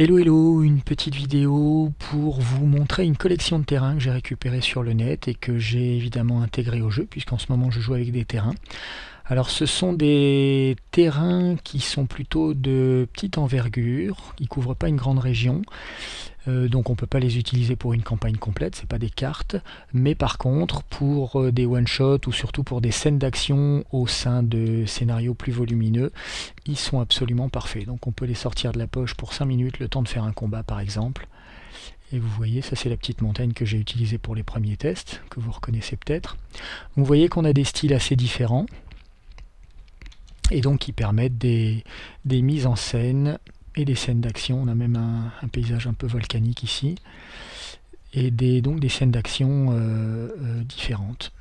Hello hello, une petite vidéo pour vous montrer une collection de terrains que j'ai récupéré sur le net et que j'ai évidemment intégré au jeu puisqu'en ce moment je joue avec des terrains. Alors ce sont des terrains qui sont plutôt de petite envergure, ils ne couvrent pas une grande région, donc on ne peut pas les utiliser pour une campagne complète, c'est pas des cartes, mais par contre pour des one-shots ou surtout pour des scènes d'action au sein de scénarios plus volumineux, ils sont absolument parfaits. Donc on peut les sortir de la poche pour 5 minutes, le temps de faire un combat par exemple. Et vous voyez, ça c'est la petite montagne que j'ai utilisée pour les premiers tests, que vous reconnaissez peut-être. Vous voyez qu'on a des styles assez différents, et donc qui permettent des mises en scène et des scènes d'action. On a même un paysage un peu volcanique ici, et donc des scènes d'action différentes.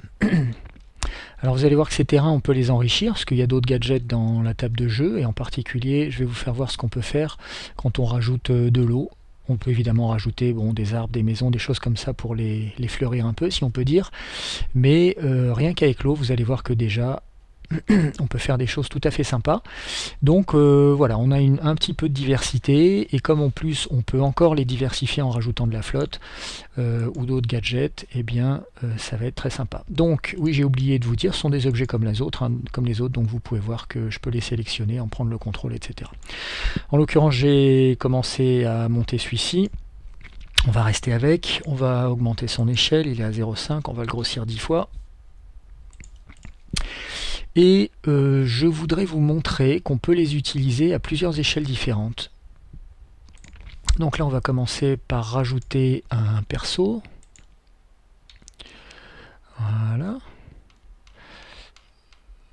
Alors vous allez voir que ces terrains, on peut les enrichir, parce qu'il y a d'autres gadgets dans la table de jeu, et en particulier, je vais vous faire voir ce qu'on peut faire quand on rajoute de l'eau. On peut évidemment rajouter des arbres, des maisons, des choses comme ça pour les fleurir un peu, si on peut dire. Mais rien qu'avec l'eau, vous allez voir que déjà, on peut faire des choses tout à fait sympas. Donc voilà, on a un petit peu de diversité, et comme en plus on peut encore les diversifier en rajoutant de la flotte ou d'autres gadgets, et bien ça va être très sympa. Donc oui, j'ai oublié de vous dire, ce sont des objets comme les autres, donc vous pouvez voir que je peux les sélectionner, en prendre le contrôle, etc. En l'occurrence, j'ai commencé à monter celui-ci. On va rester avec, on va augmenter son échelle, il est à 0,5, on va le grossir 10 fois. Et je voudrais vous montrer qu'on peut les utiliser à plusieurs échelles différentes. Donc là, on va commencer par rajouter un perso. Voilà.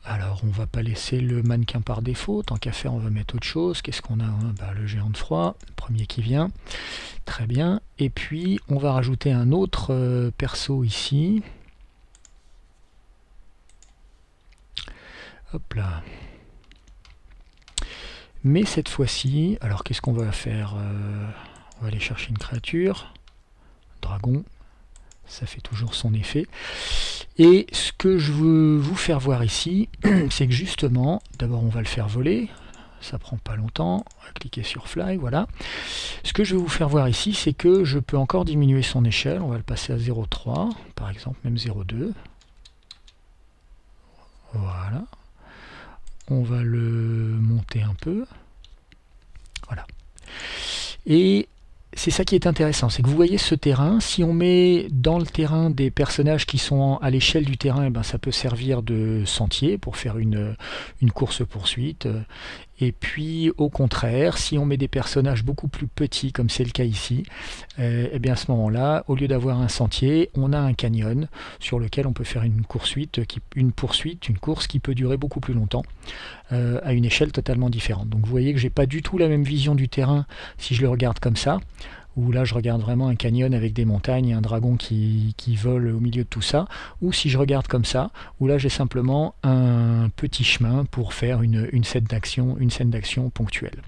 Alors, on va pas laisser le mannequin par défaut. Tant qu'à faire, on va mettre autre chose. Qu'est-ce qu'on a? Le géant de froid, le premier qui vient. Très bien. Et puis, on va rajouter un autre perso ici. Hop là. Mais cette fois-ci, alors qu'est-ce qu'on va faire? On va aller chercher une créature. Dragon. Ça fait toujours son effet. Et ce que je veux vous faire voir ici, c'est que justement, d'abord on va le faire voler, ça prend pas longtemps, on va cliquer sur Fly, voilà. Ce que je vais vous faire voir ici, c'est que je peux encore diminuer son échelle, on va le passer à 0,3, par exemple, même 0,2. Voilà. On va le monter un peu. Voilà. Et c'est ça qui est intéressant, c'est que vous voyez ce terrain, si on met dans le terrain des personnages qui sont à l'échelle du terrain, ça peut servir de sentier pour faire une course-poursuite. Et puis au contraire, si on met des personnages beaucoup plus petits, comme c'est le cas ici, et bien à ce moment-là, au lieu d'avoir un sentier, on a un canyon sur lequel on peut faire une course qui peut durer beaucoup plus longtemps, à une échelle totalement différente. Donc vous voyez que j'ai pas du tout la même vision du terrain si je le regarde comme ça, où là je regarde vraiment un canyon avec des montagnes et un dragon qui vole au milieu de tout ça, ou si je regarde comme ça, où là j'ai simplement un petit chemin pour faire une scène d'action ponctuelle.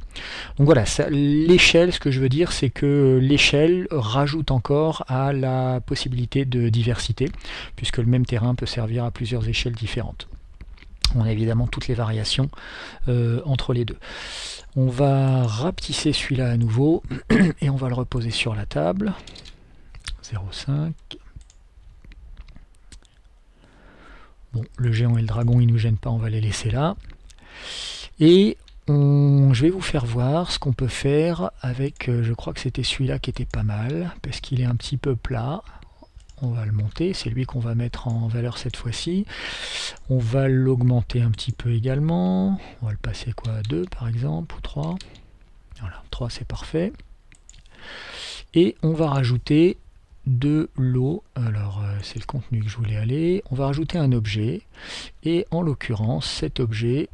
Donc voilà, l'échelle, ce que je veux dire, c'est que l'échelle rajoute encore à la possibilité de diversité, puisque le même terrain peut servir à plusieurs échelles différentes. On a évidemment toutes les variations entre les deux. On va rapetisser celui-là à nouveau et on va le reposer sur la table. 0,5. Bon, le géant et le dragon, ils ne nous gênent pas, on va les laisser là. Et je vais vous faire voir ce qu'on peut faire avec, je crois que c'était celui-là qui était pas mal, parce qu'il est un petit peu plat. On va le monter, c'est lui qu'on va mettre en valeur cette fois-ci. On va l'augmenter un petit peu également. On va le passer à 2 par exemple, ou 3. Voilà, 3 c'est parfait. Et on va rajouter de l'eau. Alors c'est le contenu que je voulais aller. On va rajouter un objet. Et en l'occurrence, cet objet,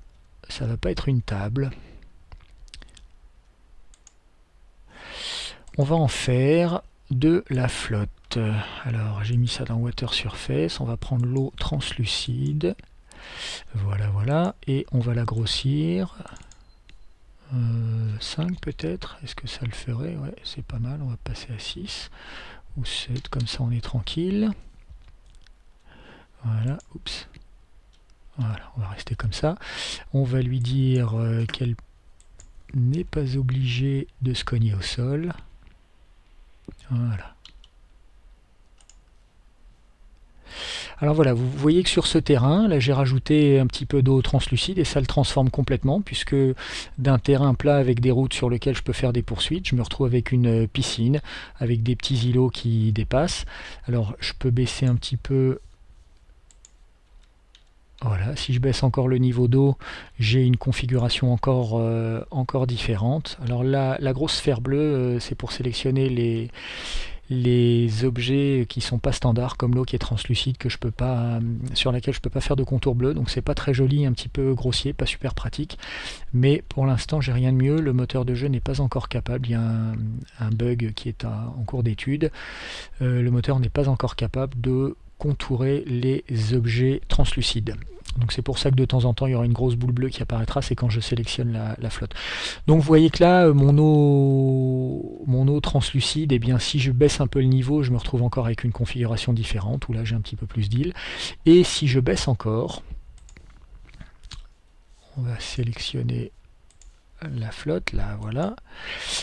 ça va pas être une table. On va en faire de la flotte. Alors j'ai mis ça dans Water Surface, on va prendre l'eau translucide, voilà, et on va la grossir, 5 peut-être, est-ce que ça le ferait? Ouais, c'est pas mal, on va passer à 6 ou 7, comme ça on est tranquille. Voilà, oups. Voilà, on va rester comme ça. On va lui dire quelle n'est pas obligé de se cogner au sol. Voilà. Alors voilà, vous voyez que sur ce terrain, là j'ai rajouté un petit peu d'eau translucide et ça le transforme complètement, puisque d'un terrain plat avec des routes sur lesquelles je peux faire des poursuites, je me retrouve avec une piscine, avec des petits îlots qui dépassent. Alors je peux baisser un petit peu. Voilà, si je baisse encore le niveau d'eau, j'ai une configuration encore différente. Alors là, la grosse sphère bleue, c'est pour sélectionner les objets qui sont pas standards, comme l'eau qui est translucide, que je peux pas, sur laquelle je peux pas faire de contour bleu. Donc c'est pas très joli, un petit peu grossier, pas super pratique. Mais pour l'instant, j'ai rien de mieux. Le moteur de jeu n'est pas encore capable. Il y a un bug qui est en cours d'étude. Le moteur n'est pas encore capable de contourer les objets translucides. Donc c'est pour ça que de temps en temps il y aura une grosse boule bleue qui apparaîtra, c'est quand je sélectionne la flotte. Donc vous voyez que là mon eau translucide, et bien si je baisse un peu le niveau, je me retrouve encore avec une configuration différente, où là j'ai un petit peu plus d'île. Et si je baisse encore, on va sélectionner la flotte, là voilà.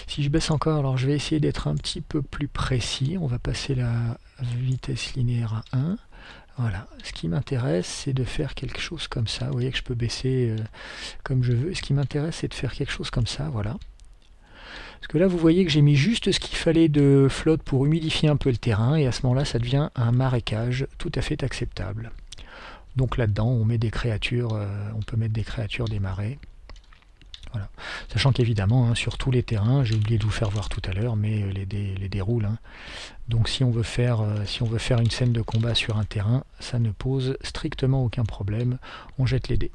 Si je baisse encore, alors je vais essayer d'être un petit peu plus précis, on va passer la vitesse linéaire à 1. Voilà, ce qui m'intéresse c'est de faire quelque chose comme ça. Vous voyez que je peux baisser comme je veux. Ce qui m'intéresse c'est de faire quelque chose comme ça, voilà. Parce que là vous voyez que j'ai mis juste ce qu'il fallait de flotte pour humidifier un peu le terrain, et à ce moment-là ça devient un marécage tout à fait acceptable. Donc là-dedans on met des créatures, on peut mettre des créatures des marais. Voilà. Sachant qu'évidemment, sur tous les terrains, j'ai oublié de vous faire voir tout à l'heure, mais les dés roulent. Donc si on veut faire une scène de combat sur un terrain, ça ne pose strictement aucun problème. On jette les dés.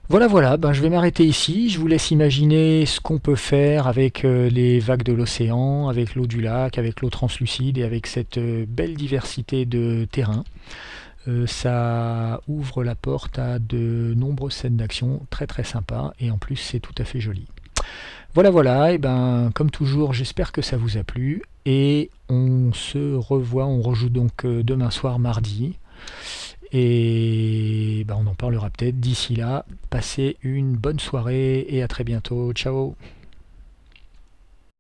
Voilà, je vais m'arrêter ici. Je vous laisse imaginer ce qu'on peut faire avec les vagues de l'océan, avec l'eau du lac, avec l'eau translucide et avec cette belle diversité de terrains. Ça ouvre la porte à de nombreuses scènes d'action très très sympas, et en plus c'est tout à fait joli. Voilà, et ben comme toujours j'espère que ça vous a plu, et on se revoit, on rejoue donc demain soir mardi, et ben, on en parlera peut-être. D'ici là, passez une bonne soirée et à très bientôt, ciao.